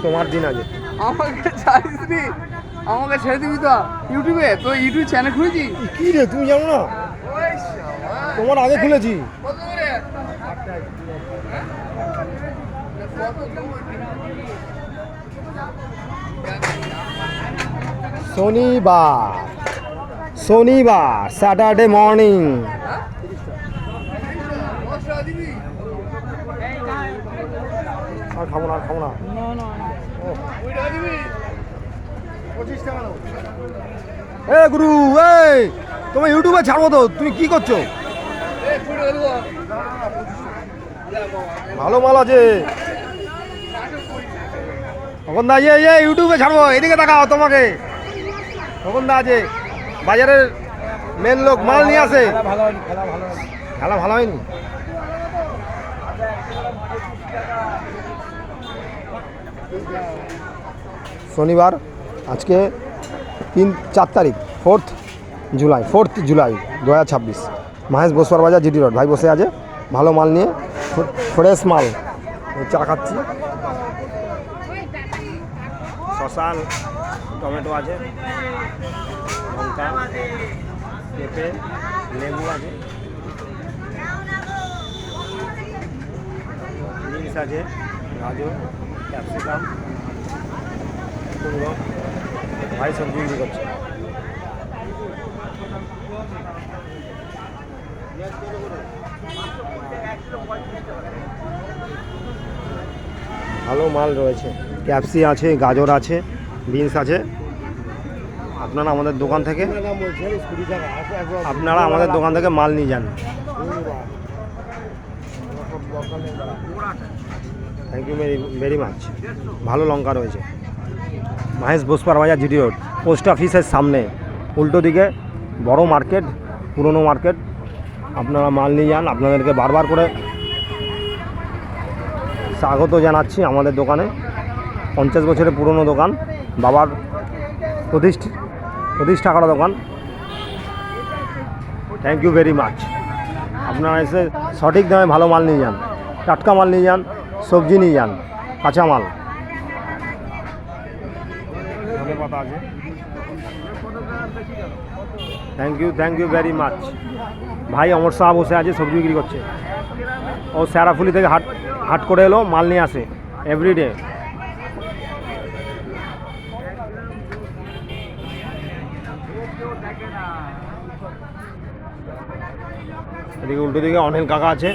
তোমার দিন আগে আমাকে ছাড়িস নি, আমাকে ছেড়ে দিবি তো ইউটিউবে। তো ইউটিউব চ্যানেল খুলেছি। কি রে তুমি জানো না? তোমার আগে খুলেছি। শনিবার স্যাটারডে মর্নিং। আর খাবো না এ গুরু, এই তোমার ইউটিউবে ছাড়বো তো, তুমি কি করছো? ভালো মাল আছে তখন দা, ইউটিউবে ছাড়বো, এদিকে দেখাও তোমাকে। তখন দা আছে বাজারের মেন লোক, মাল নিয়ে আসে। খেলা ভালো হয়নি। শনিবার আজকে 4 তারিখ, 4 জুলাই 2026। মহেশ বসুয়ার বাজার, জিটি রোড। ভাই বসে আছে ভালো মাল নিয়ে, ফ্রেশ মাল। চা খাচ্ছি। শসা, টমেটো আছে, লঙ্কা, পেঁপে, লেবু আছে, বিনস আছে, গাজর, ক্যাপসিকাম, কুমড়ো। ভাই সবজি বিক্রি করছে। ভালো মাল রয়েছে, ক্যাপসি আছে, গাজর আছে, বিনস আছে। আপনারা আমাদের দোকান থেকে মাল নিয়ে যান। Thank you very much. ভালো লঙ্কা রয়েছে। মহেশ বসুয়ার বাজার, জিটি রোড, পোস্ট অফিসের সামনে, উল্টো দিকে বড় মার্কেট, পুরনো মার্কেট। আপনারা মাল নিয়ে যান। আপনাদেরকে বারবার করে স্বাগত জানাচ্ছি আমাদের দোকানে। 50 বছরের পুরনো দোকান, বাবার প্রতিষ্ঠা করা দোকান। Thank you very much. আপনারা এসে সঠিক দামে ভালো মাল নিয়ে যান, টাটকা মাল নিয়ে যান, সবজি নিয়ে যান, কাঁচা মাল। আছে। Thank you very much. ভাই অমর শাহ বসে আছে, সবজি বিক্রি করছে। ও স্যারাফুলি থেকে হাট করে এলো, মাল নিয়ে আসে এভরিডে। এদিকে উল্টো দিকে অনিল কাকা আছে।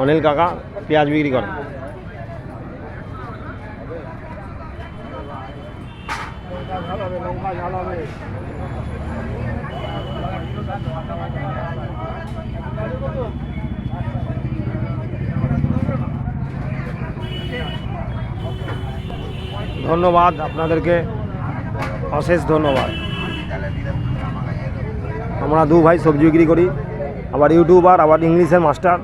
অনিল কাকা পেঁয়াজ বিক্রি করে। ধন্যবাদ আপনাদেরকে, অশেষ ধন্যবাদ। আমরা 2 ভাই সবজি বিক্রি করি, আবার ইউটিউবার, আবার ইংলিশের মাস্টার।